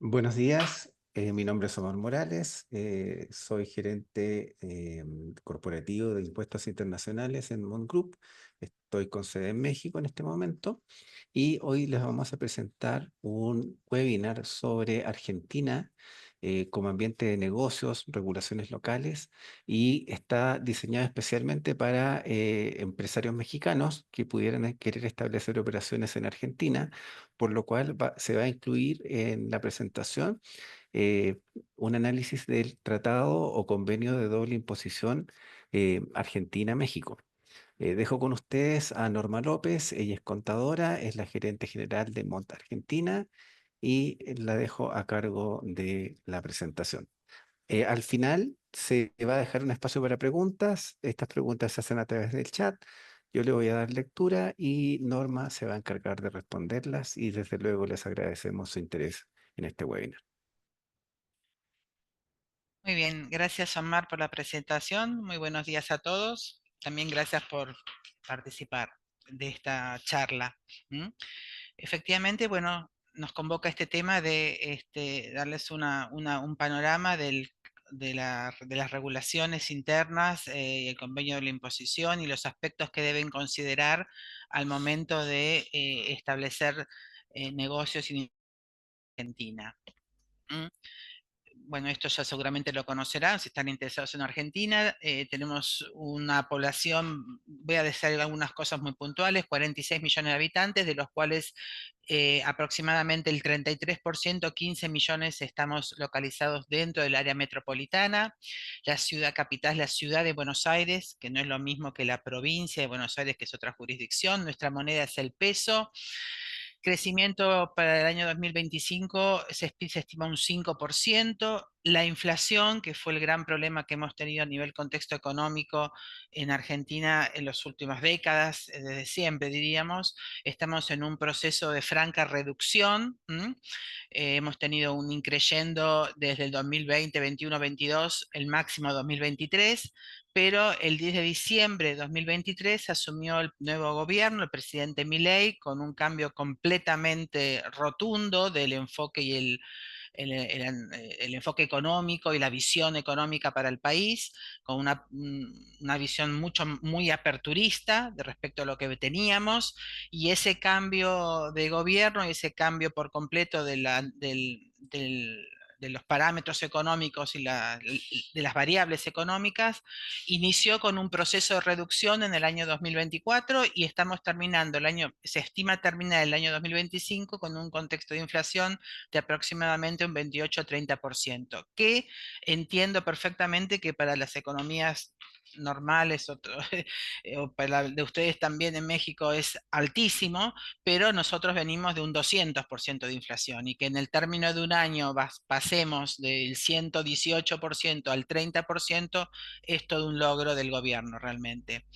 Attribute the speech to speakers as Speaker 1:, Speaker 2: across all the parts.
Speaker 1: Buenos días, mi nombre es Omar Morales, soy gerente corporativo de impuestos internacionales en Mont Group. Estoy con sede en México en este momento y hoy les vamos a presentar un webinar sobre Argentina como ambiente de negocios, regulaciones locales, y está diseñado especialmente para empresarios mexicanos que pudieran querer establecer operaciones en Argentina, por lo cual se va a incluir en la presentación eh, un análisis del tratado o convenio de doble imposición Argentina-México. Dejo con ustedes a Norma López. Ella es contadora, es la gerente general de Monta Argentina, y la dejo a cargo de la presentación. Al final se va a dejar un espacio para preguntas. Estas preguntas se hacen a través del chat. Yo le voy a dar lectura y Norma se va a encargar de responderlas, y desde luego les agradecemos su interés en este webinar.
Speaker 2: Muy bien, gracias Omar por la presentación. Muy buenos días a todos. También gracias por participar de esta charla. ¿M? Efectivamente, bueno, nos convoca este tema de darles un panorama de las regulaciones internas, el convenio de la imposición y los aspectos que deben considerar al momento de establecer negocios en Argentina. ¿M? Bueno, esto ya seguramente lo conocerán si están interesados en Argentina. Tenemos una población, voy a decir algunas cosas muy puntuales: 46 millones de habitantes, de los cuales aproximadamente el 33%, 15 millones, estamos localizados dentro del área metropolitana. La ciudad capital es la ciudad de Buenos Aires, que no es lo mismo que la provincia de Buenos Aires, que es otra jurisdicción. Nuestra moneda es el peso. Crecimiento para el año 2025 se estima un 5%. La inflación, que fue el gran problema que hemos tenido a nivel contexto económico en Argentina en las últimas décadas, desde siempre diríamos, estamos en un proceso de franca reducción. Hemos tenido un increyendo desde el 2020, 21, 22, el máximo 2023, pero el 10 de diciembre de 2023 asumió el nuevo gobierno, el presidente Milei, con un cambio completamente rotundo del enfoque y el enfoque económico y la visión económica para el país, con una visión muy aperturista de respecto a lo que teníamos. Y ese cambio de gobierno y ese cambio por completo de los parámetros económicos y de las variables económicas, inició con un proceso de reducción en el año 2024, y estamos terminando se estima terminar el año 2025 con un contexto de inflación de aproximadamente un 28-30%, que entiendo perfectamente que para las economías normales o para la de ustedes también en México es altísimo, pero nosotros venimos de un 200% de inflación, y que en el término de un año pasemos del 118% al 30% es todo un logro del gobierno realmente.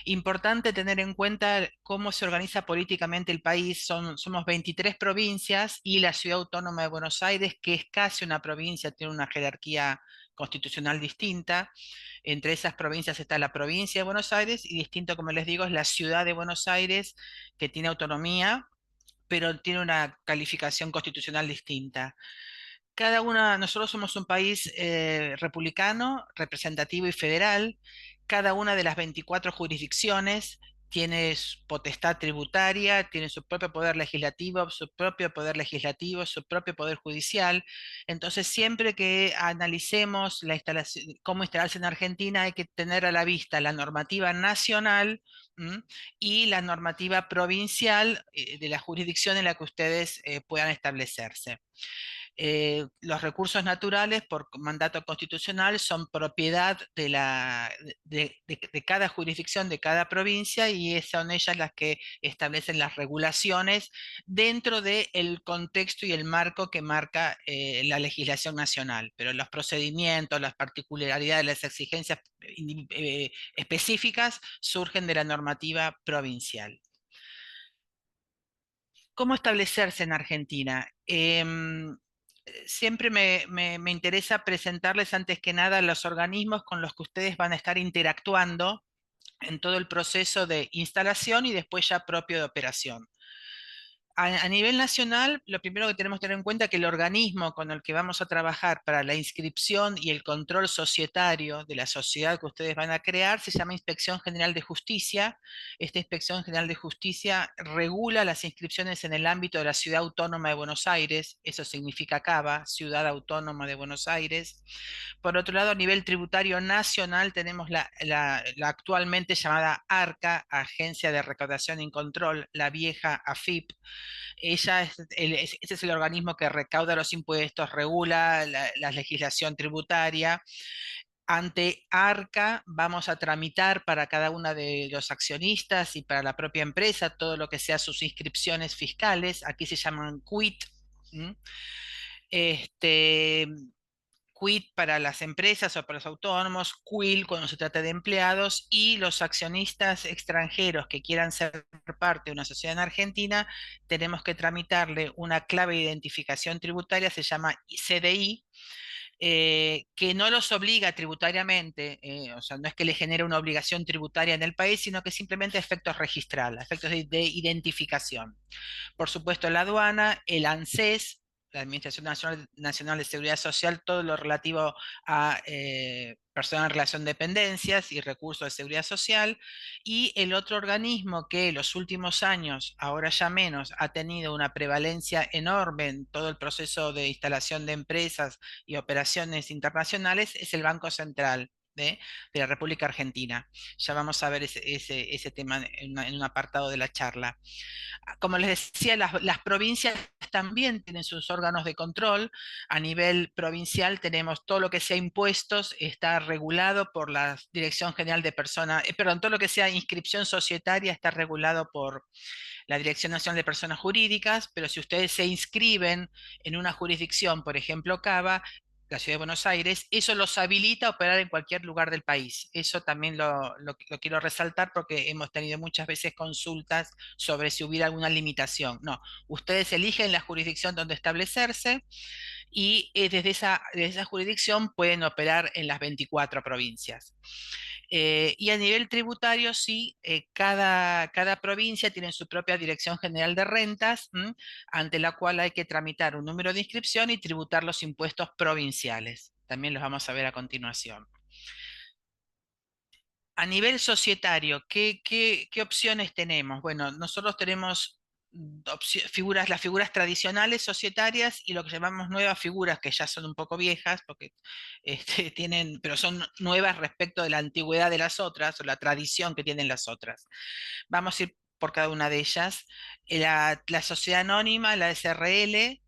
Speaker 2: Importante tener en cuenta cómo se organiza políticamente el país. Somos 23 provincias y la ciudad autónoma de Buenos Aires, que es casi una provincia, tiene una jerarquía constitucional distinta. Entre esas provincias está la provincia de Buenos Aires, y distinto, como les digo, es la ciudad de Buenos Aires, que tiene autonomía, pero tiene una calificación constitucional distinta. Nosotros somos un país republicano, representativo y federal. Cada una de las 24 jurisdicciones tiene su potestad tributaria, tiene su propio poder legislativo, su propio poder judicial. Entonces, siempre que analicemos cómo instalarse en Argentina, hay que tener a la vista la normativa nacional, ¿m? Y la normativa provincial de la jurisdicción en la que ustedes puedan establecerse. Los recursos naturales, por mandato constitucional, son propiedad de cada jurisdicción, de cada provincia, y son ellas las que establecen las regulaciones dentro del contexto y el marco que marca la legislación nacional. Pero los procedimientos, las particularidades, las exigencias específicas surgen de la normativa provincial. ¿Cómo establecerse en Argentina? Siempre me interesa presentarles antes que nada los organismos con los que ustedes van a estar interactuando en todo el proceso de instalación y después ya propio de operación. A nivel nacional, lo primero que tenemos que tener en cuenta es que el organismo con el que vamos a trabajar para la inscripción y el control societario de la sociedad que ustedes van a crear se llama Inspección General de Justicia. Esta Inspección General de Justicia regula las inscripciones en el ámbito de la Ciudad Autónoma de Buenos Aires, eso significa CABA, Ciudad Autónoma de Buenos Aires. Por otro lado, a nivel tributario nacional tenemos la actualmente llamada ARCA, Agencia de Recaudación y Control, la vieja AFIP. Ese es el organismo que recauda los impuestos, regula la legislación tributaria. Ante ARCA vamos a tramitar para cada uno de los accionistas y para la propia empresa todo lo que sea sus inscripciones fiscales. Aquí se llaman QUIT. ¿M? Este, quit para las empresas o para los autónomos, quill cuando se trata de empleados, y los accionistas extranjeros que quieran ser parte de una sociedad en Argentina, tenemos que tramitarle una clave de identificación tributaria, se llama CDI, que no los obliga tributariamente, o sea, no es que le genere una obligación tributaria en el país, sino que simplemente efectos registral, efectos de identificación. Por supuesto, la aduana, el ANSES, la Administración Nacional de Seguridad Social, todo lo relativo a personas en relación de dependencias y recursos de seguridad social, y el otro organismo que en los últimos años, ahora ya menos, ha tenido una prevalencia enorme en todo el proceso de instalación de empresas y operaciones internacionales, es el Banco Central de la República Argentina. Ya vamos a ver ese tema en un apartado de la charla. Como les decía, las provincias también tienen sus órganos de control. A nivel provincial tenemos todo lo que sea impuestos, está regulado por la Dirección General de Personas, perdón, todo lo que sea inscripción societaria está regulado por la Dirección Nacional de Personas Jurídicas, pero si ustedes se inscriben en una jurisdicción, por ejemplo, CABA, la Ciudad de Buenos Aires, eso los habilita a operar en cualquier lugar del país. Eso también lo quiero resaltar porque hemos tenido muchas veces consultas sobre si hubiera alguna limitación. No, ustedes eligen la jurisdicción donde establecerse y desde esa jurisdicción pueden operar en las 24 provincias. Y a nivel tributario, sí, cada provincia tiene su propia Dirección General de Rentas, ante la cual hay que tramitar un número de inscripción y tributar los impuestos provinciales. También los vamos a ver a continuación. A nivel societario, ¿qué opciones tenemos? Bueno, nosotros tenemos las figuras tradicionales societarias y lo que llamamos nuevas figuras, que ya son un poco viejas, porque pero son nuevas respecto de la antigüedad de las otras o la tradición que tienen las otras. Vamos a ir por cada una de ellas. La sociedad anónima, la SRL,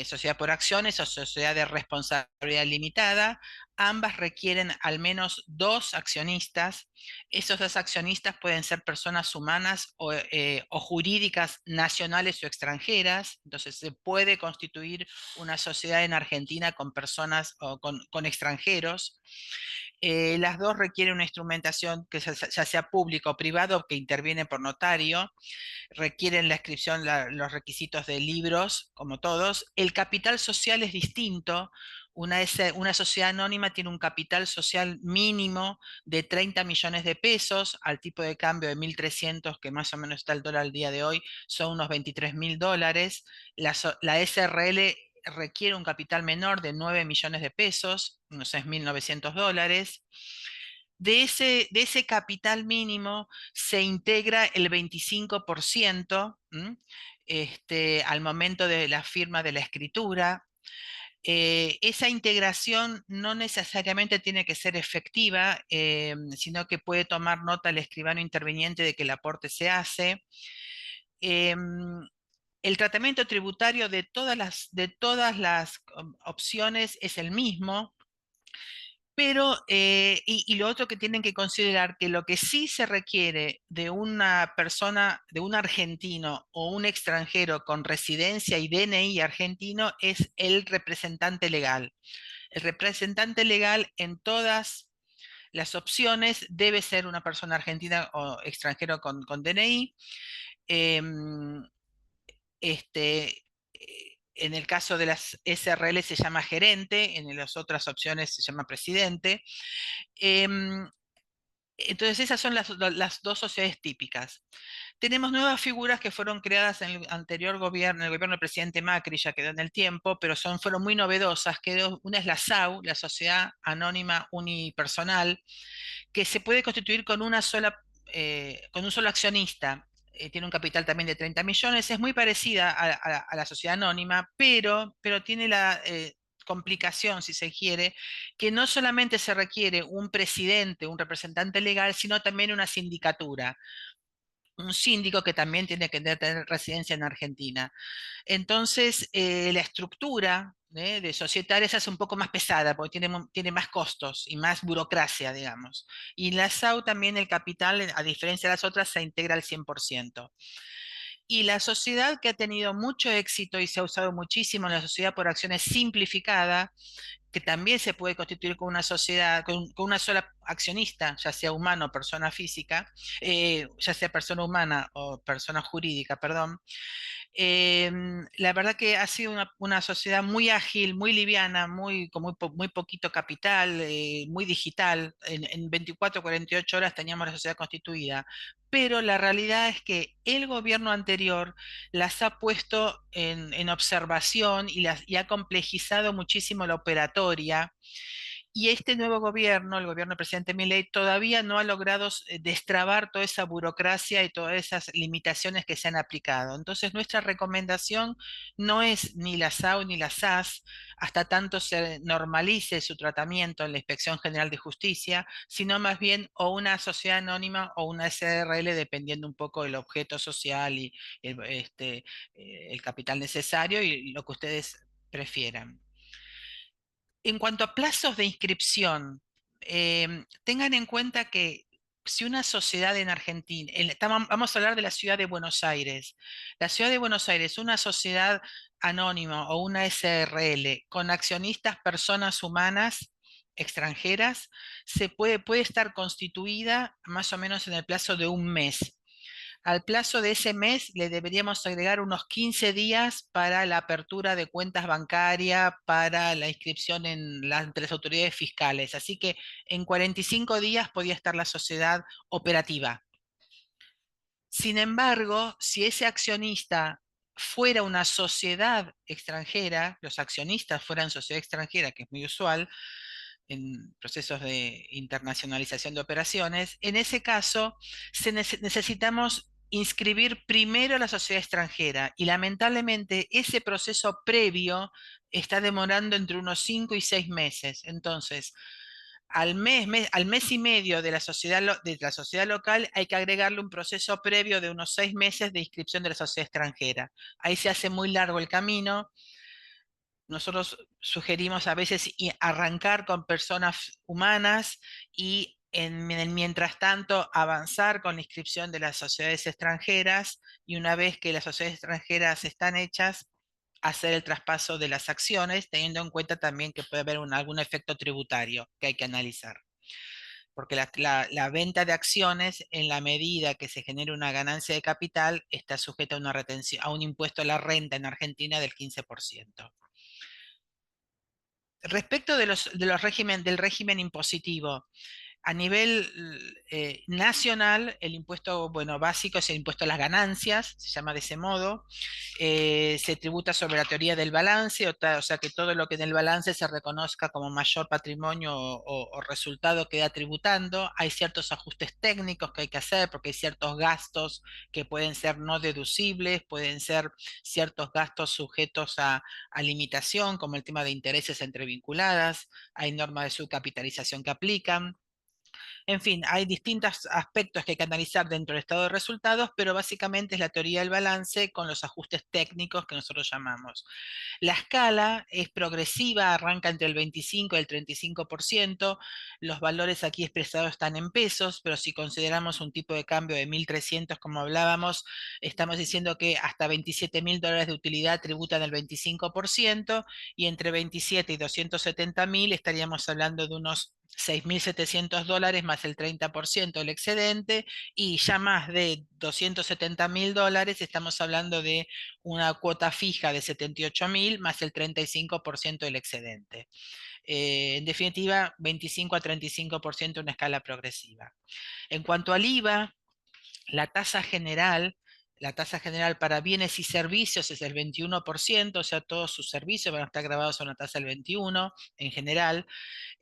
Speaker 2: sociedad por acciones o sociedad de responsabilidad limitada, ambas requieren al menos dos accionistas. Esos dos accionistas pueden ser personas humanas o jurídicas nacionales o extranjeras. Entonces se puede constituir una sociedad en Argentina con personas o con extranjeros. Las dos requieren una instrumentación que ya sea público o privado que interviene por notario, requieren la inscripción, los requisitos de libros, como todos. El capital social es distinto. Una sociedad anónima tiene un capital social mínimo de 30 millones de pesos, al tipo de cambio de 1.300, que más o menos está el dólar al día de hoy, son unos 23.000 dólares. La SRL requiere un capital menor de 9 millones de pesos, unos 6.900 dólares. De ese capital mínimo se integra el 25%, al momento de la firma de la escritura. Esa integración no necesariamente tiene que ser efectiva, sino que puede tomar nota el escribano interviniente de que el aporte se hace. Em, el tratamiento tributario de todas las opciones es el mismo. Pero, y lo otro que tienen que considerar, que lo que sí se requiere de una persona, de un argentino o un extranjero con residencia y DNI argentino, es el representante legal. El representante legal en todas las opciones debe ser una persona argentina o extranjero con DNI. Em, en el caso de las SRL se llama gerente, en las otras opciones se llama presidente. Em, entonces esas son las dos sociedades típicas. Tenemos nuevas figuras que fueron creadas en el anterior gobierno, el gobierno del presidente Macri, ya quedó en el tiempo, pero fueron muy novedosas. Una es la SAU, la Sociedad Anónima Unipersonal, que se puede constituir con con un solo accionista. Tiene un capital también de 30 millones. Es muy parecida a la sociedad anónima, pero tiene la complicación, si se quiere, que no solamente se requiere un presidente, un representante legal, sino también una sindicatura, un síndico que también tiene que tener residencia en Argentina. Entonces, la estructura de societaria se hace un poco más pesada porque tiene más costos y más burocracia, digamos. Y en la SAU también el capital, a diferencia de las otras, se integra al 100%. Y la sociedad que ha tenido mucho éxito y se ha usado muchísimo, la sociedad por acciones simplificada, que también se puede constituir con una sociedad, con una sola accionista, ya sea humano o persona física, ya sea persona humana o persona jurídica, perdón. Eh, la verdad que ha sido una sociedad muy ágil, muy liviana, con muy poquito capital, muy digital. En 24 48 horas teníamos la sociedad constituida. Pero la realidad es que el gobierno anterior las ha puesto en observación y ha complejizado muchísimo la operatoria, y este nuevo gobierno, el gobierno del presidente Milei, todavía no ha logrado destrabar toda esa burocracia y todas esas limitaciones que se han aplicado. Entonces, nuestra recomendación no es ni la SAU ni la SAS, hasta tanto se normalice su tratamiento en la Inspección General de Justicia, sino más bien o una sociedad anónima o una SRL, dependiendo un poco del objeto social y el capital necesario y lo que ustedes prefieran. En cuanto a plazos de inscripción, tengan en cuenta que si una sociedad en Argentina, vamos a hablar de la ciudad de Buenos Aires, la ciudad de Buenos Aires, una sociedad anónima o una SRL con accionistas personas humanas extranjeras, puede estar constituida más o menos en el plazo de un mes. Al plazo de ese mes le deberíamos agregar unos 15 días para la apertura de cuentas bancarias, para la inscripción ante las autoridades fiscales. Así que en 45 días podía estar la sociedad operativa. Sin embargo, si ese accionista fuera una sociedad extranjera, los accionistas fueran sociedad extranjera, que es muy usual en procesos de internacionalización de operaciones, en ese caso necesitamos inscribir primero a la sociedad extranjera, y lamentablemente ese proceso previo está demorando entre unos 5 y 6 meses. Entonces, al mes y medio de de la sociedad local hay que agregarle un proceso previo de unos 6 meses de inscripción de la sociedad extranjera. Ahí se hace muy largo el camino. Nosotros sugerimos a veces arrancar con personas humanas y en el mientras tanto avanzar con la inscripción de las sociedades extranjeras, y una vez que las sociedades extranjeras están hechas, hacer el traspaso de las acciones, teniendo en cuenta también que puede haber algún efecto tributario que hay que analizar. Porque la venta de acciones, en la medida que se genere una ganancia de capital, está sujeta a una retención, a un impuesto a la renta en Argentina del 15%. Respecto del régimen impositivo, a nivel nacional, el impuesto, bueno, básico es el impuesto a las ganancias, se llama de ese modo. Se tributa sobre la teoría del balance, o sea que todo lo que en el balance se reconozca como mayor patrimonio o resultado queda tributando. Hay ciertos ajustes técnicos que hay que hacer porque hay ciertos gastos que pueden ser no deducibles, pueden ser ciertos gastos sujetos a limitación, como el tema de intereses entre vinculadas, hay normas de subcapitalización que aplican. En fin, hay distintos aspectos que hay que analizar dentro del estado de resultados, pero básicamente es la teoría del balance con los ajustes técnicos que nosotros llamamos. La escala es progresiva, arranca entre el 25 y el 35%. Los valores aquí expresados están en pesos, pero si consideramos un tipo de cambio de 1.300, como hablábamos, estamos diciendo que hasta 27.000 dólares de utilidad tributan el 25%, y entre 27 y 270.000 estaríamos hablando de unos 6.700 dólares más el 30% del excedente, y ya más de 270.000 dólares estamos hablando de una cuota fija de 78.000 más el 35% del excedente. En definitiva, 25 a 35% una escala progresiva. En cuanto al IVA, La tasa general, la tasa general para bienes y servicios es el 21%, o sea, todos sus servicios van a estar grabados a una tasa del 21% en general.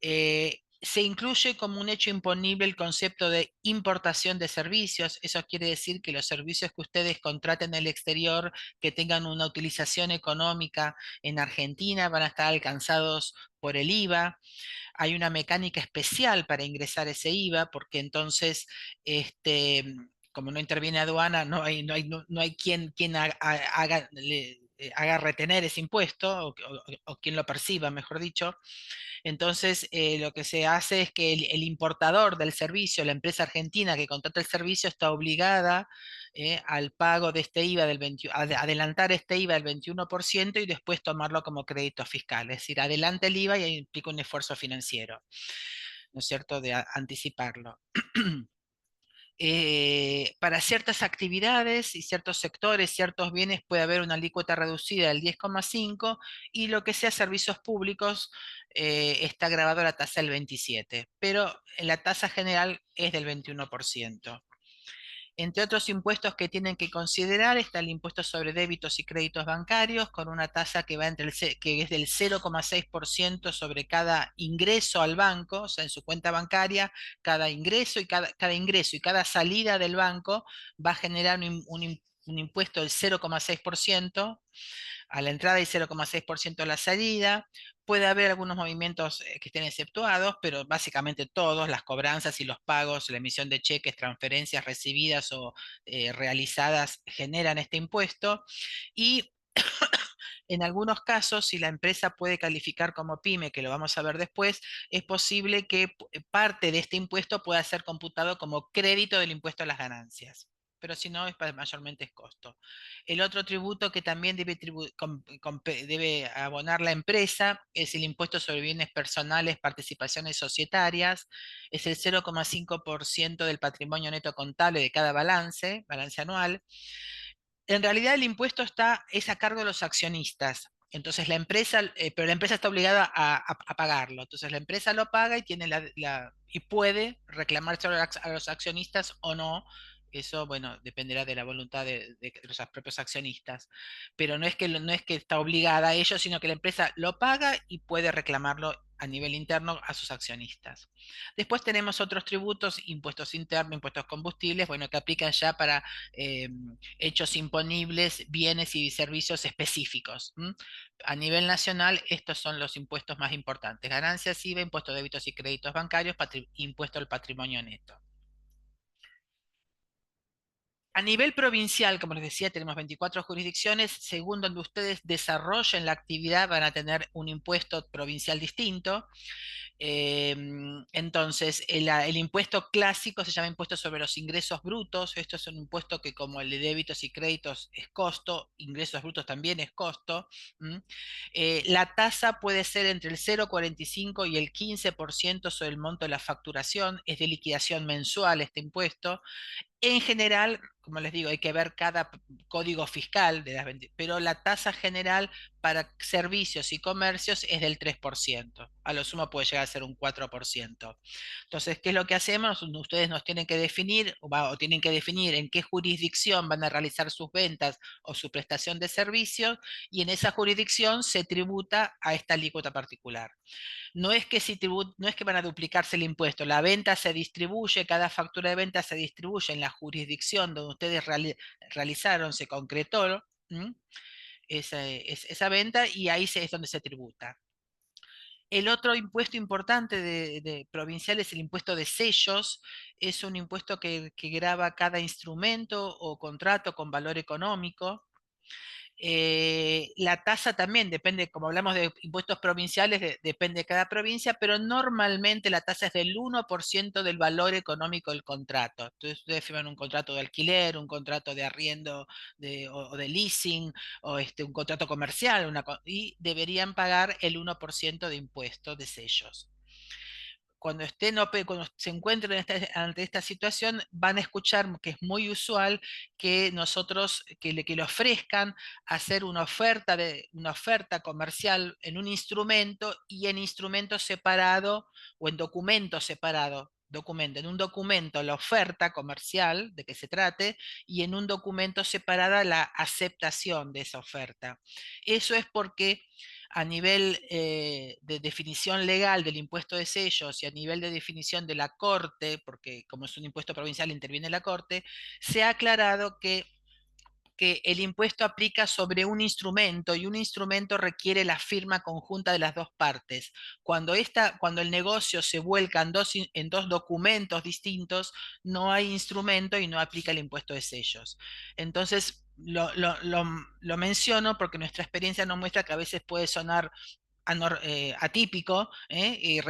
Speaker 2: Se incluye como un hecho imponible el concepto de importación de servicios. Eso quiere decir que los servicios que ustedes contraten en el exterior, que tengan una utilización económica en Argentina, van a estar alcanzados por el IVA. Hay una mecánica especial para ingresar ese IVA, porque entonces, como no interviene aduana, no hay quien haga, haga retener ese impuesto, o quien lo perciba, mejor dicho. Entonces, lo que se hace es que el importador del servicio, la empresa argentina que contrata el servicio, está obligada al pago de este IVA adelantar este IVA del 21% y después tomarlo como crédito fiscal. Es decir, adelanta el IVA y ahí implica un esfuerzo financiero, ¿no es cierto?, de anticiparlo. Para ciertas actividades y ciertos sectores, ciertos bienes, puede haber una alícuota reducida del 10,5 y lo que sea servicios públicos está grabado a la tasa del 27, pero la tasa general es del 21%. Entre otros impuestos que tienen que considerar está el impuesto sobre débitos y créditos bancarios, con una tasa que va que es del 0,6% sobre cada ingreso al banco, o sea, en su cuenta bancaria, cada ingreso y cada ingreso y cada salida del banco va a generar un impuesto del 0,6% a la entrada y 0,6% a la salida. Puede haber algunos movimientos que estén exceptuados, pero básicamente todos, las cobranzas y los pagos, la emisión de cheques, transferencias recibidas o realizadas generan este impuesto. Y en algunos casos, si la empresa puede calificar como pyme, que lo vamos a ver después, es posible que parte de este impuesto pueda ser computado como crédito del impuesto a las ganancias. Pero si no, mayormente es costo. El otro tributo que también debe abonar la empresa es el impuesto sobre bienes personales, participaciones societarias. Es el 0,5% del patrimonio neto contable de cada balance anual. En realidad el impuesto es a cargo de los accionistas. Entonces la empresa, pero la empresa está obligada a pagarlo. Entonces la empresa lo paga y tiene y puede reclamarse a los accionistas o no. Eso, bueno, dependerá de la voluntad de los propios accionistas. Pero no es que está obligada a ello, sino que la empresa lo paga y puede reclamarlo a nivel interno a sus accionistas. Después tenemos otros tributos, impuestos internos, impuestos combustibles, bueno, que aplican ya para eh, hechos imponibles, bienes y servicios específicos. A nivel nacional, estos son los impuestos más importantes: ganancias, IVA, impuesto de débitos y créditos bancarios, impuesto al patrimonio neto. A nivel provincial, como les decía, tenemos 24 jurisdicciones. Según donde ustedes desarrollen la actividad, van a tener un impuesto provincial distinto. Entonces, el impuesto clásico se llama impuesto sobre los ingresos brutos. Esto es un impuesto que, como el de débitos y créditos es costo, ingresos brutos también es costo. ¿m? La tasa puede ser entre el 0,45 y el 15% sobre el monto de la facturación. Es de liquidación mensual este impuesto. En general, como les digo, hay que ver cada código fiscal de pero la tasa general para servicios y comercios es del 3%. A lo sumo puede llegar a ser un 4%. Entonces, ¿qué es lo que hacemos? Ustedes nos tienen que definir o tienen que definir en qué jurisdicción van a realizar sus ventas o su prestación de servicios, y en esa jurisdicción se tributa a esta alícuota particular. No es que van a duplicarse el impuesto, la venta se distribuye, cada factura de venta se distribuye en la jurisdicción donde ustedes realizaron, se concretó esa venta, y ahí es donde se tributa. El otro impuesto importante de provincial es el impuesto de sellos. Es un impuesto que grava cada instrumento o contrato con valor económico. La tasa también depende, como hablamos de impuestos provinciales, depende de cada provincia, pero normalmente la tasa es del 1% del valor económico del contrato. Entonces ustedes firman un contrato de alquiler, un contrato de arriendo o de leasing, o un contrato comercial, y deberían pagar el 1% de impuestos de sellos. Cuando se encuentren ante esta situación, van a escuchar que es muy usual que que le ofrezcan hacer una oferta comercial en un instrumento y en instrumento separado o en documento separado documento, en un documento la oferta comercial de que se trate y en un documento separada la aceptación de esa oferta. Eso es porque a nivel de definición legal del impuesto de sellos y a nivel de definición de la Corte, porque como es un impuesto provincial interviene la Corte, se ha aclarado que el impuesto aplica sobre un instrumento y un instrumento requiere la firma conjunta de las dos partes. Cuando el negocio se vuelca en dos documentos distintos, no hay instrumento y no aplica el impuesto de sellos. Entonces, lo menciono porque nuestra experiencia nos muestra que a veces puede sonar atípico, y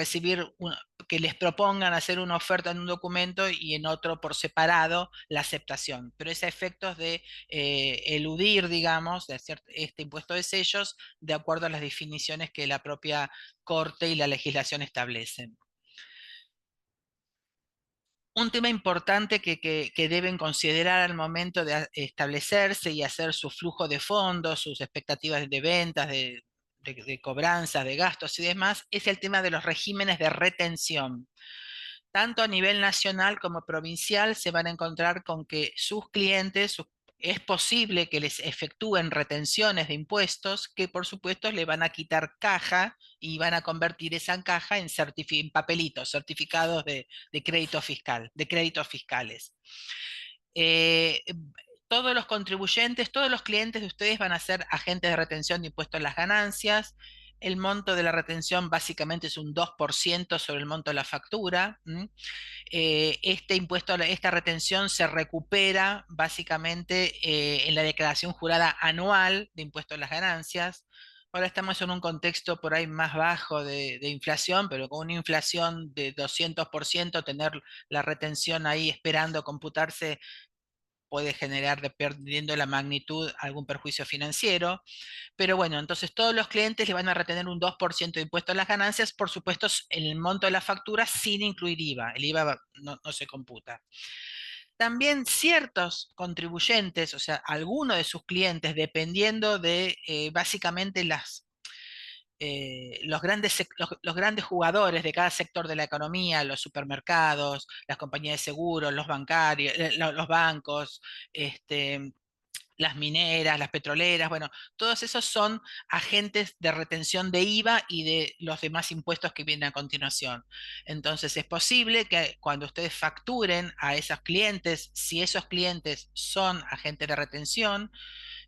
Speaker 2: que les propongan hacer una oferta en un documento y en otro por separado la aceptación. Pero es a efectos de eludir, digamos, de hacer este impuesto de sellos de acuerdo a las definiciones que la propia Corte y la legislación establecen. Un tema importante que deben considerar al momento de establecerse y hacer su flujo de fondos, sus expectativas de ventas, de cobranzas, de gastos y demás, es el tema de los regímenes de retención. Tanto a nivel nacional como provincial se van a encontrar con que sus clientes, es posible que les efectúen retenciones de impuestos que por supuesto le van a quitar caja y van a convertir esa caja en papelitos, certificados de crédito fiscal, de créditos fiscales. Eh, todos los contribuyentes, todos los clientes de ustedes van a ser agentes de retención de impuestos a las ganancias. El monto de la retención básicamente es un 2% sobre el monto de la factura. Este impuesto, esta retención se recupera básicamente en la declaración jurada anual de impuesto a las ganancias. Ahora estamos en un contexto por ahí más bajo de inflación, pero con una inflación de 200%, tener la retención ahí esperando computarse puede generar, dependiendo de la magnitud, algún perjuicio financiero. Pero bueno, entonces todos los clientes le van a retener un 2% de impuesto a las ganancias, por supuesto, en el monto de la factura sin incluir IVA. El IVA no se computa. También ciertos contribuyentes, o sea, algunos de sus clientes, dependiendo de básicamente los grandes jugadores de cada sector de la economía, los supermercados, las compañías de seguros, los bancarios, los bancos, este, las mineras, las petroleras, bueno, todos esos son agentes de retención de IVA y de los demás impuestos que vienen a continuación. Entonces, es posible que cuando ustedes facturen a esos clientes, si esos clientes son agentes de retención,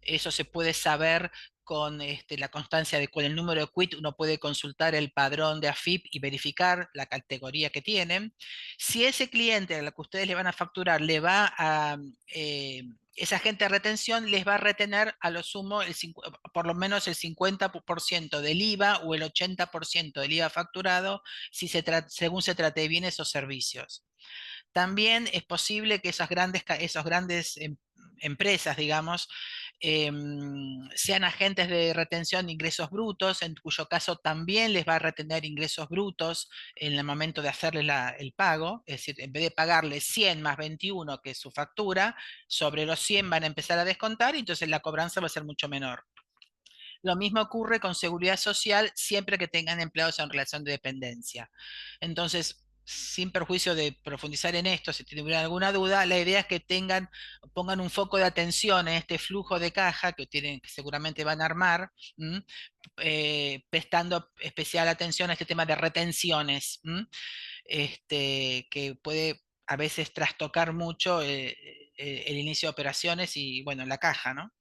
Speaker 2: eso se puede saber con la constancia con el número de quit, uno puede consultar el padrón de AFIP y verificar la categoría que tienen. Si ese cliente al que ustedes le van a facturar le va a, esa agente de retención les va a retener a lo sumo por lo menos el 50% del IVA o el 80% del IVA facturado según se trate de bienes o servicios. También es posible que esos grandes empresas, digamos, sean agentes de retención de ingresos brutos, en cuyo caso también les va a retener ingresos brutos en el momento de hacerle el pago, es decir, en vez de pagarle 100 más 21 que es su factura, sobre los 100 van a empezar a descontar y entonces la cobranza va a ser mucho menor. Lo mismo ocurre con seguridad social siempre que tengan empleados en relación de dependencia. Entonces, sin perjuicio de profundizar en esto, si tienen alguna duda, la idea es que pongan un foco de atención en este flujo de caja que seguramente van a armar, prestando especial atención a este tema de retenciones, que puede a veces trastocar mucho el inicio de operaciones y, bueno, la caja, ¿no?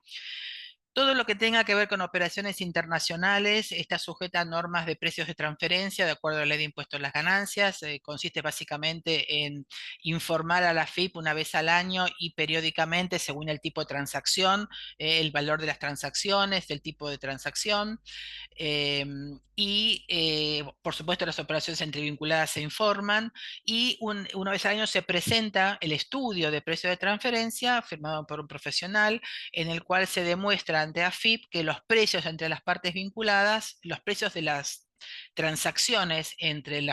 Speaker 2: Todo lo que tenga que ver con operaciones internacionales está sujeta a normas de precios de transferencia de acuerdo a la ley de impuestos a las ganancias. Consiste básicamente en informar a la FIP una vez al año y periódicamente, según el tipo de transacción, el valor de las transacciones, el tipo de transacción. Por supuesto, las operaciones entre vinculadas se informan y una vez al año se presenta el estudio de precio de transferencia firmado por un profesional en el cual se demuestra ante AFIP que los precios entre las partes vinculadas, los precios de las transacciones entre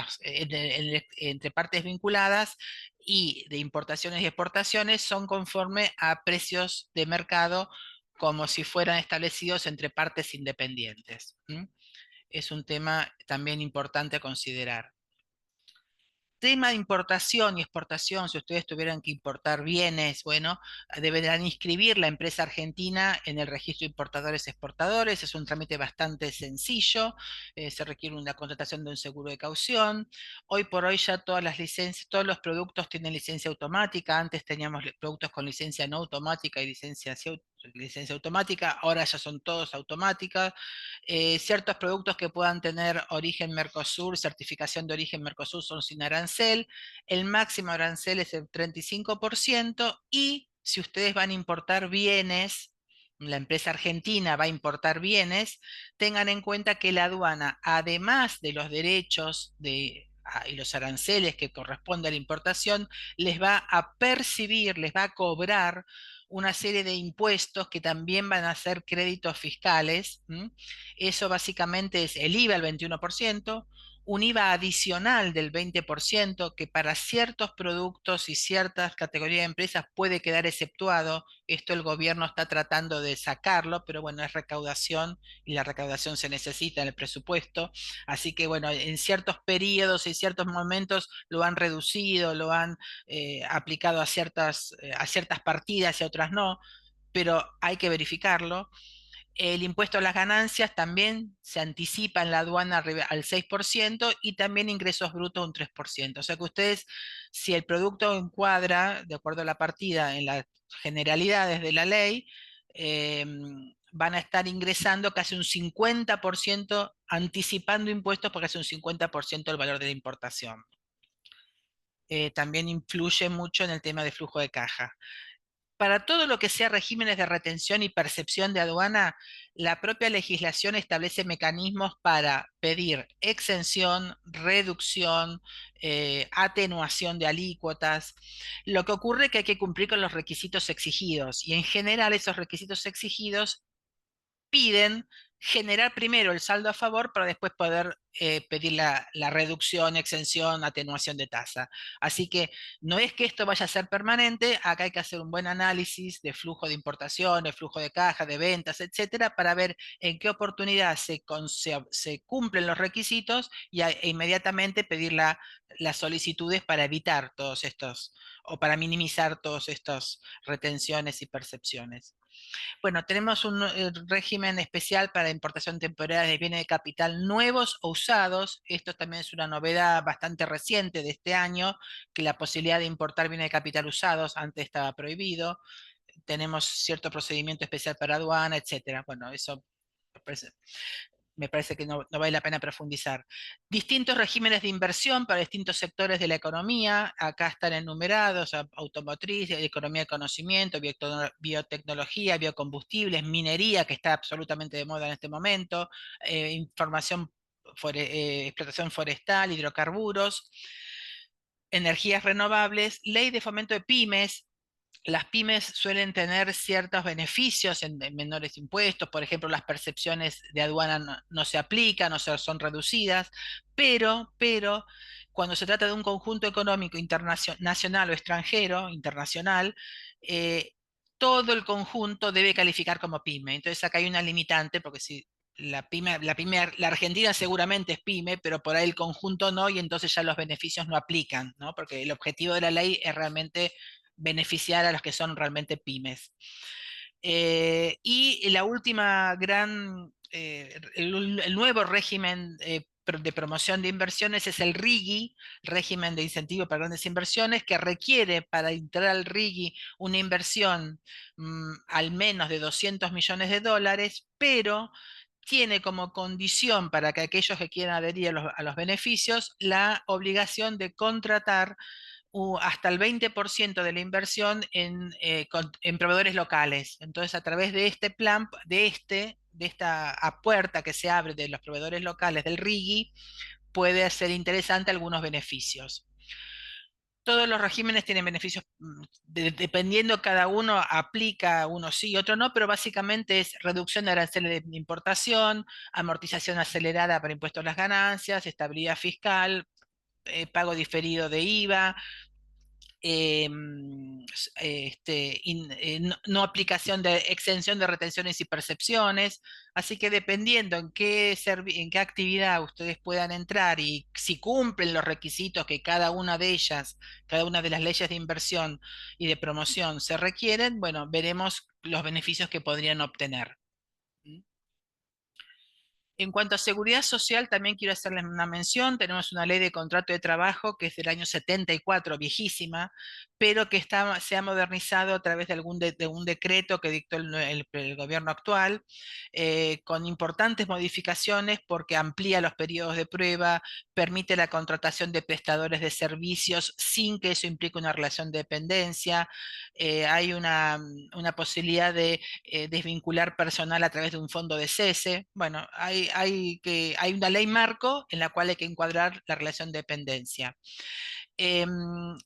Speaker 2: partes vinculadas y de importaciones y exportaciones son conforme a precios de mercado como si fueran establecidos entre partes independientes. Es un tema también importante a considerar. tema de importación y exportación, si ustedes tuvieran que importar bienes, bueno, deberán inscribir la empresa argentina en el registro de importadores-exportadores. Es un trámite bastante sencillo, se requiere una contratación de un seguro de caución. Hoy por hoy ya todas las licencias, todos los productos tienen licencia automática. Antes teníamos productos con licencia no automática y licencia automática, ahora ya son todos automáticas. Ciertos productos que puedan tener origen Mercosur, certificación de origen Mercosur, son sin arancel. El máximo arancel es el 35% y si ustedes van a importar bienes, la empresa argentina va a importar bienes, tengan en cuenta que la aduana, además de los derechos y los aranceles que corresponde a la importación, les va a percibir, les va a cobrar una serie de impuestos que también van a ser créditos fiscales. Eso básicamente es el IVA al 21%, un IVA adicional del 20% que para ciertos productos y ciertas categorías de empresas puede quedar exceptuado. Esto el gobierno está tratando de sacarlo, pero bueno, es recaudación y la recaudación se necesita en el presupuesto. Así que bueno, en ciertos periodos y ciertos momentos lo han reducido, lo han aplicado a ciertas partidas y a otras no, pero hay que verificarlo. El impuesto a las ganancias también se anticipa en la aduana al 6% y también ingresos brutos un 3%. O sea que ustedes, si el producto encuadra, de acuerdo a la partida, en las generalidades de la ley, eh, van a estar ingresando casi un 50% anticipando impuestos porque es un 50% el valor de la importación. También influye mucho en el tema de flujo de caja. Para todo lo que sea regímenes de retención y percepción de aduana, la propia legislación establece mecanismos para pedir exención, reducción, atenuación de alícuotas. Lo que ocurre es que hay que cumplir con los requisitos exigidos y en general esos requisitos exigidos piden generar primero el saldo a favor para después poder pedir la reducción, exención, atenuación de tasa. Así que no es que esto vaya a ser permanente, acá hay que hacer un buen análisis de flujo de importaciones, flujo de caja, de ventas, etcétera, para ver en qué oportunidad se cumplen los requisitos e inmediatamente pedir las solicitudes para evitar todos estos o para minimizar todos estos retenciones y percepciones. Bueno, tenemos un régimen especial para importación temporaria de bienes de capital nuevos o usados. Esto también es una novedad bastante reciente de este año, que la posibilidad de importar bienes de capital usados antes estaba prohibido. Tenemos cierto procedimiento especial para aduana, etcétera. Bueno, eso me parece que no vale la pena profundizar. Distintos regímenes de inversión para distintos sectores de la economía, acá están enumerados: automotriz, economía de conocimiento, biotecnología, biocombustibles, minería, que está absolutamente de moda en este momento, explotación forestal, hidrocarburos, energías renovables, ley de fomento de pymes. Las pymes suelen tener ciertos beneficios en menores impuestos, por ejemplo, las percepciones de aduana no se aplican, o sea, son reducidas, pero cuando se trata de un conjunto económico nacional o extranjero, internacional, eh, todo el conjunto debe calificar como pyme. Entonces acá hay una limitante, porque si la Argentina seguramente es pyme, pero por ahí el conjunto no, y entonces ya los beneficios no aplican, ¿no? Porque el objetivo de la ley es realmente beneficiar a los que son realmente pymes. Y la última el nuevo régimen de promoción de inversiones es el RIGI, régimen de incentivo para grandes inversiones, que requiere para entrar al RIGI una inversión al menos de 200 millones de dólares, pero tiene como condición para que aquellos que quieran adherir a los beneficios la obligación de contratar hasta el 20% de la inversión en proveedores locales. Entonces, a través de este plan, de esta puerta que se abre de los proveedores locales del RIGI, puede ser interesante algunos beneficios. Todos los regímenes tienen beneficios, dependiendo cada uno, aplica uno sí, otro no, pero básicamente es reducción de aranceles de importación, amortización acelerada para impuestos a las ganancias, estabilidad fiscal, pago diferido de IVA, no aplicación de exención de retenciones y percepciones. Así que dependiendo en qué actividad ustedes puedan entrar y si cumplen los requisitos que cada una de ellas, cada una de las leyes de inversión y de promoción se requieren, bueno, veremos los beneficios que podrían obtener. En cuanto a seguridad social, también quiero hacerles una mención. Tenemos una ley de contrato de trabajo que es del año 74, viejísima, pero que se ha modernizado a través de un decreto que dictó el gobierno actual, con importantes modificaciones porque amplía los periodos de prueba, permite la contratación de prestadores de servicios sin que eso implique una relación de dependencia. Hay una posibilidad de desvincular personal a través de un fondo de cese. Bueno, hay una ley marco en la cual hay que encuadrar la relación de dependencia. Em,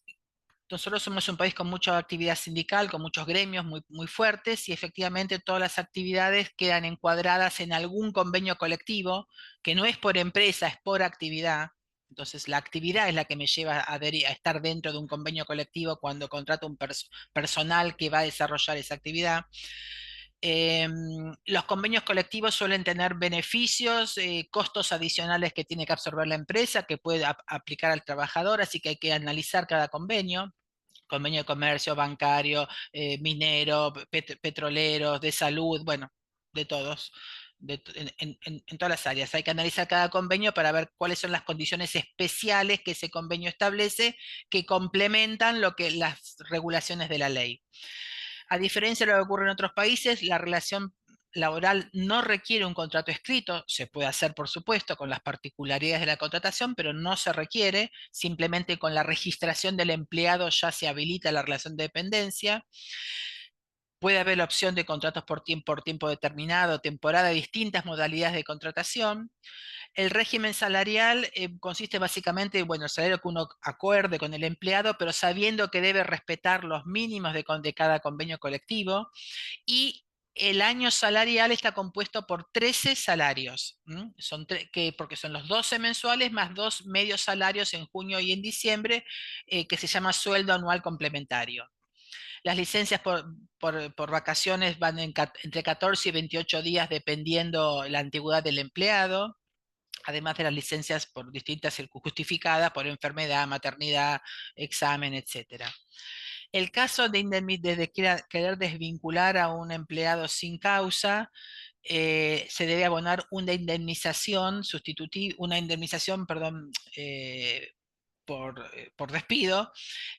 Speaker 2: Nosotros somos un país con mucha actividad sindical, con muchos gremios muy fuertes y efectivamente todas las actividades quedan encuadradas en algún convenio colectivo, que no es por empresa, es por actividad. Entonces, la actividad es la que me lleva a estar dentro de un convenio colectivo cuando contrato un personal que va a desarrollar esa actividad. Eh, los convenios colectivos suelen tener beneficios, costos adicionales que tiene que absorber la empresa, que puede aplicar al trabajador, así que hay que analizar cada convenio. Convenio de comercio, bancario, minero, petroleros, de salud, bueno, de todos, en todas las áreas. Hay que analizar cada convenio para ver cuáles son las condiciones especiales que ese convenio establece que complementan lo que las regulaciones de la ley. A diferencia de lo que ocurre en otros países, la relación laboral no requiere un contrato escrito, se puede hacer por supuesto con las particularidades de la contratación, pero no se requiere, simplemente con la registración del empleado ya se habilita la relación de dependencia. Puede haber la opción de contratos por tiempo determinado, temporada, distintas modalidades de contratación. El régimen salarial consiste básicamente, bueno, el salario que uno acuerde con el empleado, pero sabiendo que debe respetar los mínimos de cada convenio colectivo. Y el año salarial está compuesto por 13 salarios, porque son los 12 mensuales más dos medios salarios en junio y en diciembre, que se llama sueldo anual complementario. Las licencias por vacaciones van entre 14 y 28 días dependiendo la antigüedad del empleado, además de las licencias por distintas justificadas por enfermedad, maternidad, examen, etcétera. El caso de querer desvincular a un empleado sin causa, se debe abonar una indemnización sustitutiva, una indemnización, perdón, por despido,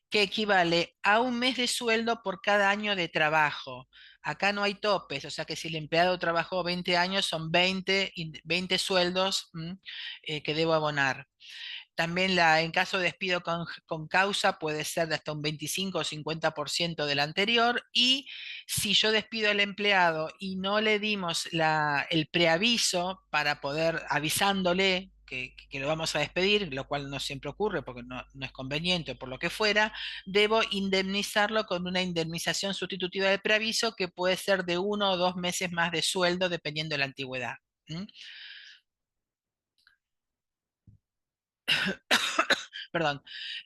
Speaker 2: que equivale a un mes de sueldo por cada año de trabajo. Acá no hay topes, o sea que si el empleado trabajó 20 años, son 20 sueldos que debo abonar. También en caso de despido con causa puede ser de hasta un 25 o 50% del anterior. Y si yo despido al empleado y no le dimos el preaviso para poder avisándole que lo vamos a despedir, lo cual no siempre ocurre porque no es conveniente o por lo que fuera, debo indemnizarlo con una indemnización sustitutiva del preaviso que puede ser de 1 o 2 meses más de sueldo dependiendo de la antigüedad. ¿Mm? Perdón.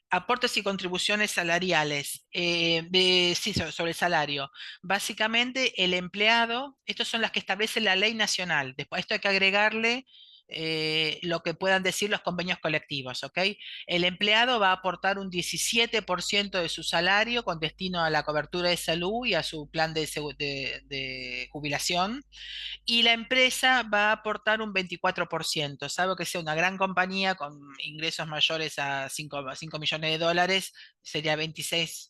Speaker 2: Aportes y contribuciones salariales, sí, sobre el salario. Básicamente, el empleado, estas son las que establece la ley nacional. Después, a esto hay que agregarle lo que puedan decir los convenios colectivos, ¿ok? El empleado va a aportar un 17% de su salario con destino a la cobertura de salud y a su plan de jubilación, y la empresa va a aportar un 24%, salvo que sea una gran compañía con ingresos mayores a 5 millones de dólares, sería 26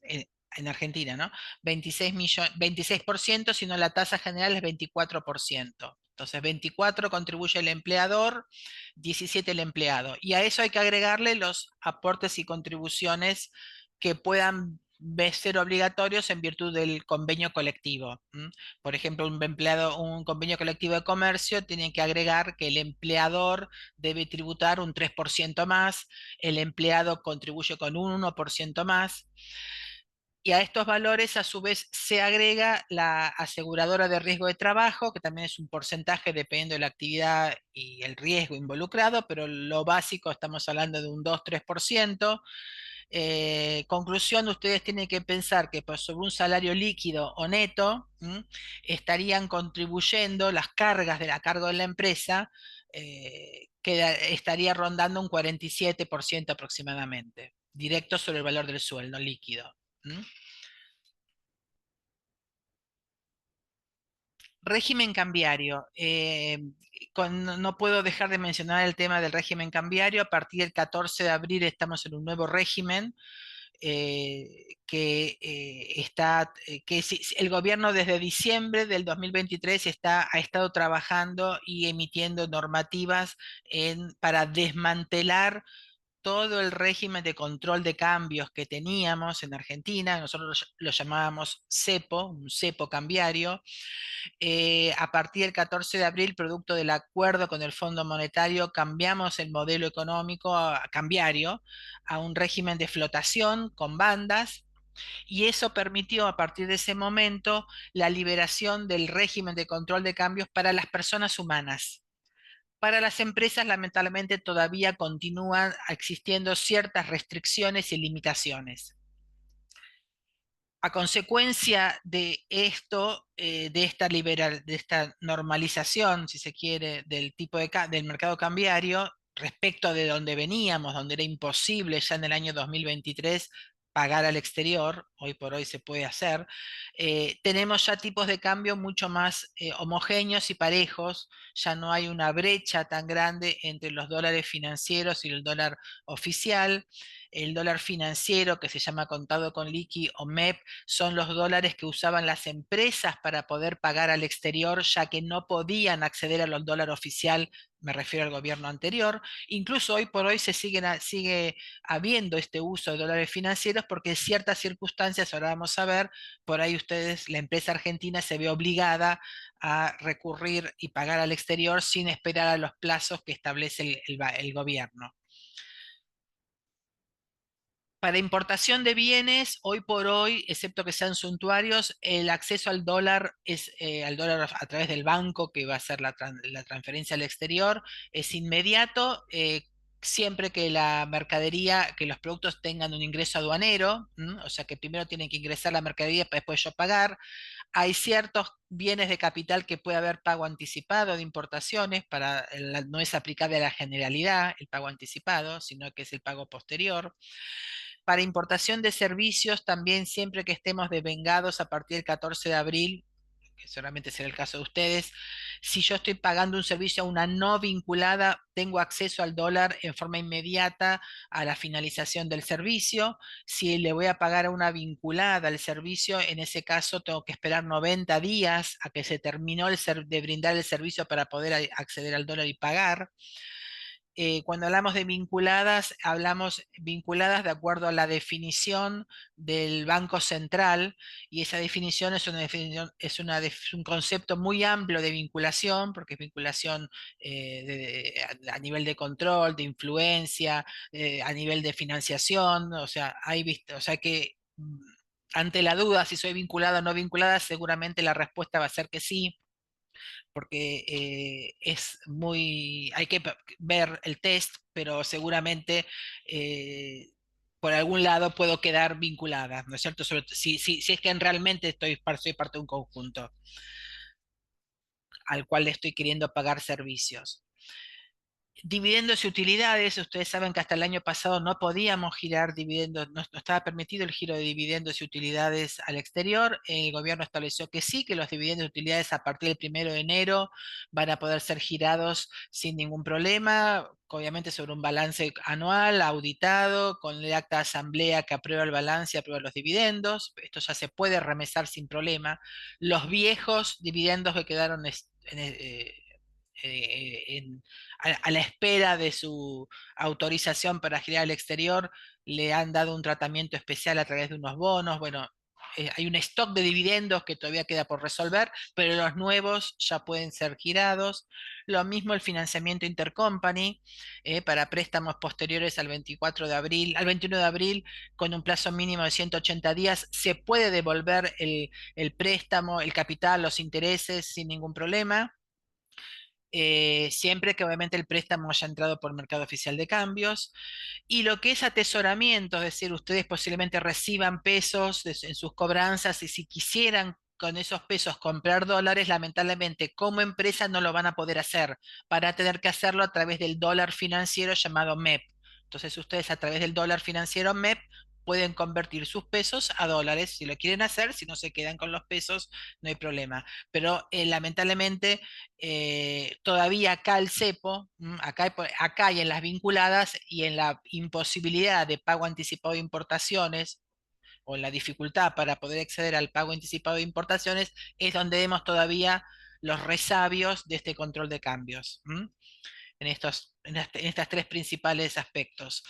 Speaker 2: en Argentina, ¿no? 26%, sino la tasa general es 24%. Entonces, 24 contribuye el empleador, 17 el empleado. Y a eso hay que agregarle los aportes y contribuciones que puedan ser obligatorios en virtud del convenio colectivo. Por ejemplo, un convenio colectivo de comercio tiene que agregar que el empleador debe tributar un 3% más, el empleado contribuye con un 1% más, y a estos valores a su vez se agrega la aseguradora de riesgo de trabajo, que también es un porcentaje dependiendo de la actividad y el riesgo involucrado, pero lo básico estamos hablando de un 2-3%. Conclusión, ustedes tienen que pensar que pues, sobre un salario líquido o neto, estarían contribuyendo las cargas de la cargo de la empresa, estaría rondando un 47% aproximadamente, directo sobre el valor del sueldo líquido. ¿Mm? Régimen cambiario. No puedo dejar de mencionar el tema del régimen cambiario. A partir del 14 de abril estamos en un nuevo régimen, el gobierno desde diciembre del 2023 ha estado trabajando y emitiendo normativas para desmantelar todo el régimen de control de cambios que teníamos en Argentina. Nosotros lo llamábamos cepo, un cepo cambiario. A partir del 14 de abril, producto del acuerdo con el Fondo Monetario, cambiamos el modelo económico cambiario a un régimen de flotación con bandas, y eso permitió a partir de ese momento la liberación del régimen de control de cambios para las personas humanas. Para las empresas, lamentablemente, todavía continúan existiendo ciertas restricciones y limitaciones. A consecuencia de esto, de esta normalización, si se quiere, del tipo del mercado cambiario, respecto de donde veníamos, donde era imposible ya en el año 2023 pagar al exterior, hoy por hoy se puede hacer, tenemos ya tipos de cambio mucho más homogéneos y parejos. Ya no hay una brecha tan grande entre los dólares financieros y el dólar oficial. El dólar financiero, que se llama contado con liqui o MEP, son los dólares que usaban las empresas para poder pagar al exterior, ya que no podían acceder al dólar oficial, me refiero al gobierno anterior. Incluso hoy por hoy sigue habiendo este uso de dólares financieros porque en ciertas circunstancias, ahora vamos a ver, por ahí ustedes, la empresa argentina se ve obligada a recurrir y pagar al exterior sin esperar a los plazos que establece el gobierno. Para importación de bienes, hoy por hoy, excepto que sean suntuarios, el acceso al dólar es al dólar a través del banco que va a hacer la transferencia al exterior, es inmediato, siempre que la mercadería, que los productos tengan un ingreso aduanero, o sea que primero tienen que ingresar la mercadería para después yo pagar. Hay ciertos bienes de capital que puede haber pago anticipado de importaciones, no es aplicable a la generalidad el pago anticipado, sino que es el pago posterior. Para importación de servicios, también siempre que estemos devengados a partir del 14 de abril, que seguramente será el caso de ustedes, si yo estoy pagando un servicio a una no vinculada, tengo acceso al dólar en forma inmediata a la finalización del servicio. Si le voy a pagar a una vinculada al servicio, en ese caso tengo que esperar 90 días a que se terminó de brindar el servicio para poder acceder al dólar y pagar. Cuando hablamos de vinculadas, hablamos vinculadas de acuerdo a la definición del Banco Central, y esa definición es una definición, es un concepto muy amplio de vinculación, porque es vinculación a nivel de control, de influencia, a nivel de financiación, o sea, o sea que ante la duda si soy vinculada o no vinculada, seguramente la respuesta va a ser que sí, porque hay que ver el test, pero seguramente por algún lado puedo quedar vinculada, ¿no es cierto? Si es que realmente soy parte de un conjunto al cual le estoy queriendo pagar servicios. Dividendos y utilidades, ustedes saben que hasta el año pasado no podíamos girar dividendos, no estaba permitido el giro de dividendos y utilidades al exterior. El gobierno estableció que sí, que los dividendos y utilidades a partir del 1 de enero van a poder ser girados sin ningún problema, obviamente sobre un balance anual, auditado, con el acta de asamblea que aprueba el balance y aprueba los dividendos. Esto ya se puede remesar sin problema. Los viejos dividendos que quedaron a la espera de su autorización para girar al exterior, le han dado un tratamiento especial a través de unos bonos. Bueno, hay un stock de dividendos que todavía queda por resolver, pero los nuevos ya pueden ser girados. Lo mismo el financiamiento intercompany para préstamos posteriores al 24 de abril, al 21 de abril, con un plazo mínimo de 180 días, se puede devolver el préstamo, el capital, los intereses sin ningún problema. siempre que obviamente el préstamo haya entrado por mercado oficial de cambios. Y lo que es atesoramiento, es decir, ustedes posiblemente reciban pesos en sus cobranzas y si quisieran con esos pesos comprar dólares, lamentablemente como empresa no lo van a poder hacer, van a tener que hacerlo a través del dólar financiero llamado MEP. Entonces ustedes a través del dólar financiero MEP pueden convertir sus pesos a dólares si lo quieren hacer, si no se quedan con los pesos, no hay problema. Pero lamentablemente todavía acá el cepo, acá y en las vinculadas y en la imposibilidad de pago anticipado de importaciones o en la dificultad para poder acceder al pago anticipado de importaciones, es donde vemos todavía los resabios de este control de cambios. En estas tres principales aspectos.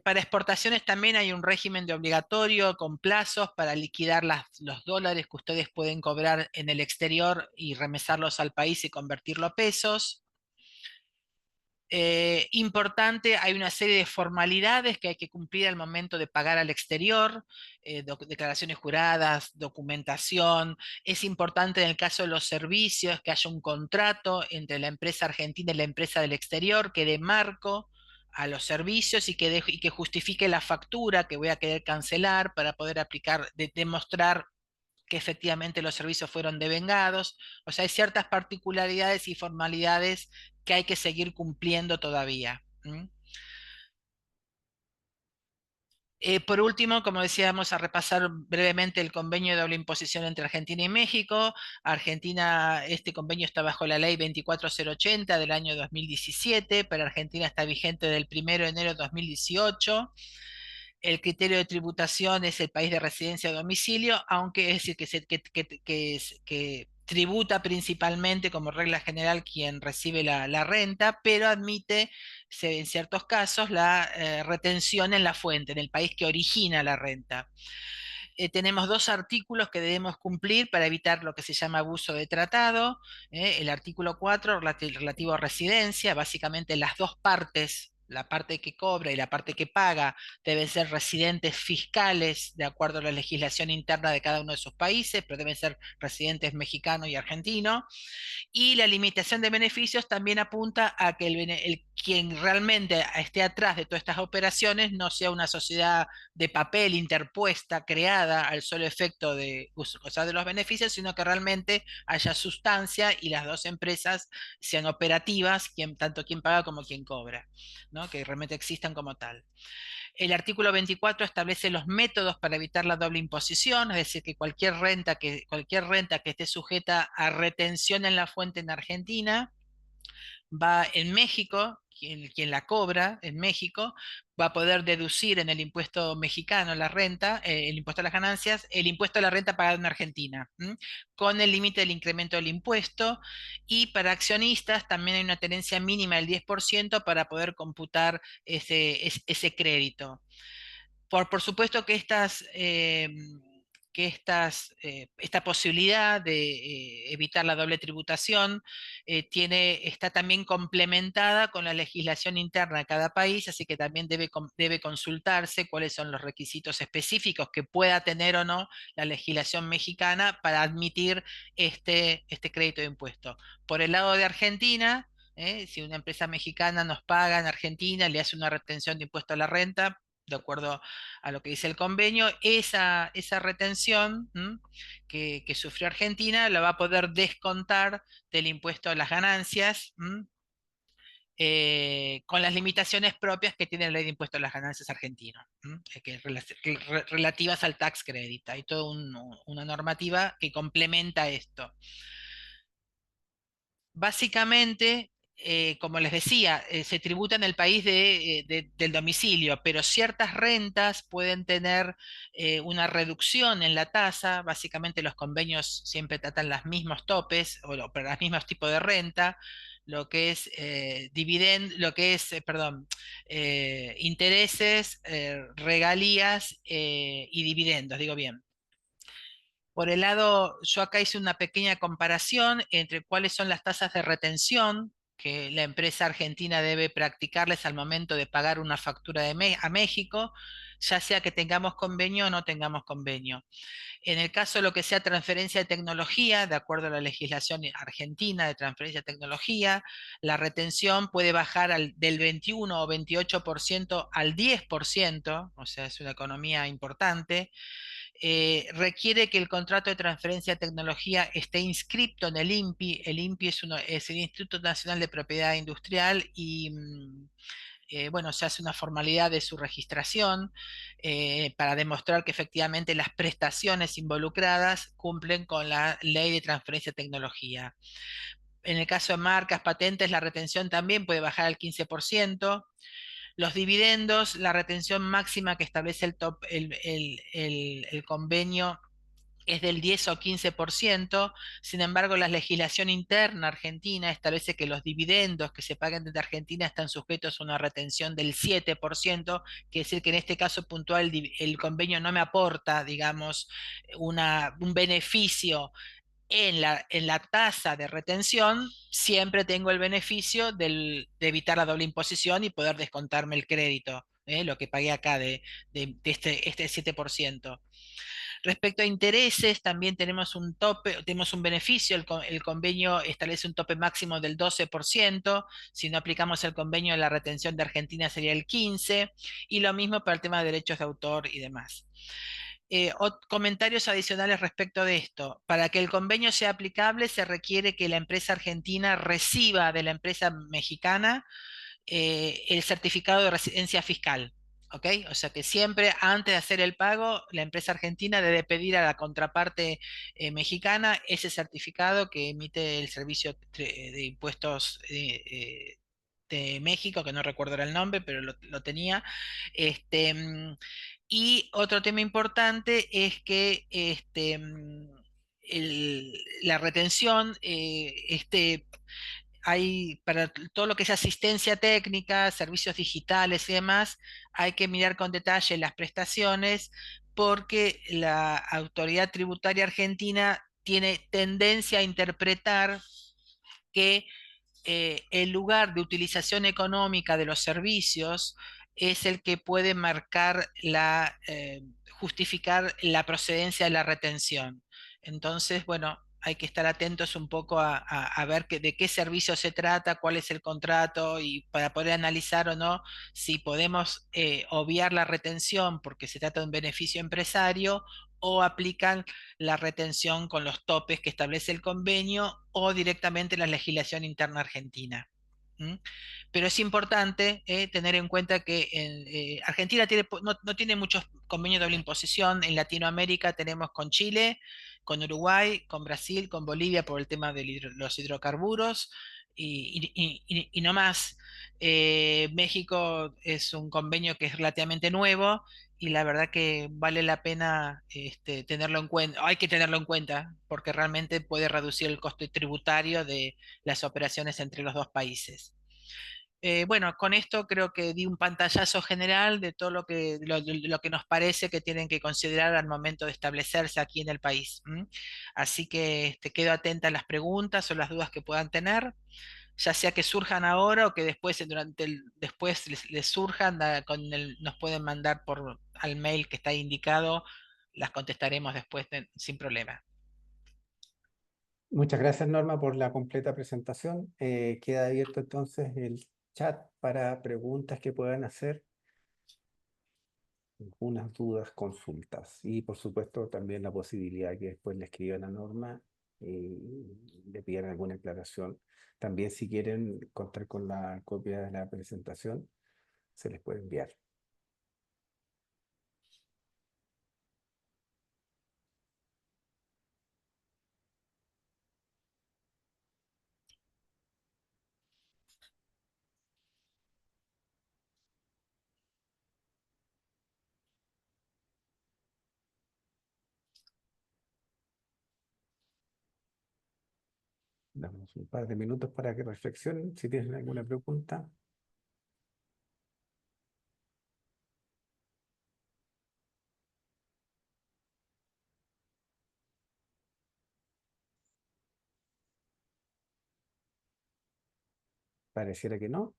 Speaker 2: Para exportaciones también hay un régimen de obligatorio con plazos para liquidar los dólares que ustedes pueden cobrar en el exterior y remesarlos al país y convertirlo a pesos. Importante, hay una serie de formalidades que hay que cumplir al momento de pagar al exterior, declaraciones juradas, documentación. Es importante en el caso de los servicios que haya un contrato entre la empresa argentina y la empresa del exterior que dé marco a los servicios y que justifique la factura que voy a querer cancelar para poder aplicar, demostrar que efectivamente los servicios fueron devengados. O sea, hay ciertas particularidades y formalidades que hay que seguir cumpliendo todavía. Por último, como decíamos, a repasar brevemente el convenio de doble imposición entre Argentina y México. Argentina, este convenio está bajo la ley 24080 del año 2017. Para Argentina está vigente del 1 de enero de 2018. El criterio de tributación es el país de residencia o domicilio, aunque es decir que tributa principalmente como regla general quien recibe la renta, pero admite en ciertos casos la retención en la fuente, en el país que origina la renta. Tenemos dos artículos que debemos cumplir para evitar lo que se llama abuso de tratado. El artículo 4 relativo a residencia, básicamente las dos partes, la parte que cobra y la parte que paga, deben ser residentes fiscales de acuerdo a la legislación interna de cada uno de sus países, pero deben ser residentes mexicano y argentino. Y la limitación de beneficios también apunta a que quien realmente esté atrás de todas estas operaciones no sea una sociedad de papel interpuesta, creada al solo efecto de gozar de los beneficios, sino que realmente haya sustancia y las dos empresas sean operativas, tanto quien paga como quien cobra, ¿no? Que realmente existan como tal. El artículo 24 establece los métodos para evitar la doble imposición, es decir, que cualquier renta que esté sujeta a retención en la fuente en Argentina va en México, quien la cobra en México, va a poder deducir en el impuesto mexicano la renta, el impuesto a las ganancias, el impuesto a la renta pagado en Argentina, con el límite del incremento del impuesto. Y para accionistas también hay una tenencia mínima del 10% para poder computar ese crédito. Por supuesto que esta posibilidad de evitar la doble tributación está también complementada con la legislación interna de cada país, así que también debe consultarse cuáles son los requisitos específicos que pueda tener o no la legislación mexicana para admitir este crédito de impuesto. Por el lado de Argentina, si una empresa mexicana nos paga en Argentina, le hace una retención de impuesto a la renta, de acuerdo a lo que dice el convenio, esa retención que sufrió Argentina la va a poder descontar del impuesto a las ganancias, con las limitaciones propias que tiene la ley de impuesto a las ganancias argentino, relativas al tax credit. Hay toda una normativa que complementa esto. Básicamente, como les decía, se tributa en el país del domicilio, pero ciertas rentas pueden tener una reducción en la tasa. Básicamente los convenios siempre tratan los mismos topes pero los mismos tipos de renta, lo que es perdón, intereses, regalías y dividendos, digo bien. Por el lado, yo acá hice una pequeña comparación entre cuáles son las tasas de retención que la empresa argentina debe practicarles al momento de pagar una factura a México, ya sea que tengamos convenio o no tengamos convenio. En el caso de lo que sea transferencia de tecnología, de acuerdo a la legislación argentina de transferencia de tecnología, la retención puede bajar del 21 o 28% al 10%, o sea, es una economía importante. Requiere que el contrato de transferencia de tecnología esté inscrito en el INPI. El INPI es el Instituto Nacional de Propiedad Industrial y bueno, se hace una formalidad de su registración para demostrar que efectivamente las prestaciones involucradas cumplen con la ley de transferencia de tecnología. En el caso de marcas, patentes, la retención también puede bajar al 15%. Los dividendos, la retención máxima que establece el convenio es del 10 o 15%. Sin embargo, la legislación interna argentina establece que los dividendos que se paguen desde Argentina están sujetos a una retención del 7%, quiere decir que en este caso puntual el convenio no me aporta, digamos, un beneficio en la tasa de retención. Siempre tengo el beneficio de evitar la doble imposición y poder descontarme el crédito, lo que pagué acá de este 7%. Respecto a intereses, también tenemos un tope, tenemos un beneficio. El convenio establece un tope máximo del 12%. Si no aplicamos el convenio, la retención de Argentina sería el 15%. Y lo mismo para el tema de derechos de autor y demás. Comentarios adicionales respecto de esto. Para que el convenio sea aplicable, se requiere que la empresa argentina reciba de la empresa mexicana el certificado de residencia fiscal. ¿Ok? O sea que siempre antes de hacer el pago, la empresa argentina debe pedir a la contraparte mexicana ese certificado que emite el Servicio de Impuestos de México, que no recuerdo el nombre, pero lo tenía. Este, y otro tema importante es que la retención, hay para todo lo que es asistencia técnica, servicios digitales y demás, hay que mirar con detalle las prestaciones porque la autoridad tributaria argentina tiene tendencia a interpretar que el lugar de utilización económica de los servicios es el que puede marcar justificar la procedencia de la retención. Entonces, bueno, hay que estar atentos un poco a ver de qué servicio se trata, cuál es el contrato y para poder analizar o no si podemos obviar la retención porque se trata de un beneficio empresario o aplican la retención con los topes que establece el convenio o directamente la legislación interna argentina. ¿Mm? Pero es importante tener en cuenta que Argentina no tiene muchos convenios de doble imposición. En Latinoamérica tenemos con Chile, con Uruguay, con Brasil, con Bolivia por el tema de los hidrocarburos y no más. México es un convenio que es relativamente nuevo y la verdad que vale la pena tenerlo en cuenta, hay que tenerlo en cuenta porque realmente puede reducir el costo tributario de las operaciones entre los dos países. Bueno, con esto creo que di un pantallazo general de todo lo que nos parece que tienen que considerar al momento de establecerse aquí en el país. ¿M? Así que quedo atenta a las preguntas o las dudas que puedan tener, ya sea que surjan ahora o que después, después les surjan, nos pueden mandar al mail que está indicado, las contestaremos después sin problema.
Speaker 1: Muchas gracias, Norma, por la completa presentación. Queda abierto entonces el chat para preguntas que puedan hacer, algunas dudas, consultas y por supuesto también la posibilidad que después le escriban a Norma y le pidan alguna aclaración. También si quieren contar con la copia de la presentación, se les puede enviar. Damos un par de minutos para que reflexionen si tienen alguna pregunta. Pareciera que no.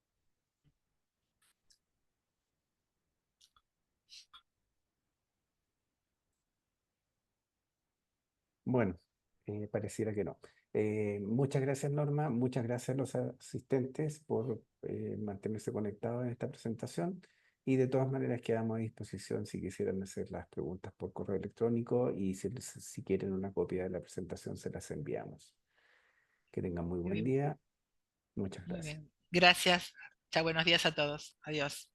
Speaker 1: Bueno, pareciera que no. Muchas gracias, Norma. Muchas gracias a los asistentes por mantenerse conectados en esta presentación. Y de todas maneras quedamos a disposición si quisieran hacer las preguntas por correo electrónico y si quieren una copia de la presentación se las enviamos. Que tengan muy buen
Speaker 2: Muy
Speaker 1: día. Muchas
Speaker 2: muy
Speaker 1: gracias.
Speaker 2: bien. Gracias. Chao, buenos días a todos. Adiós.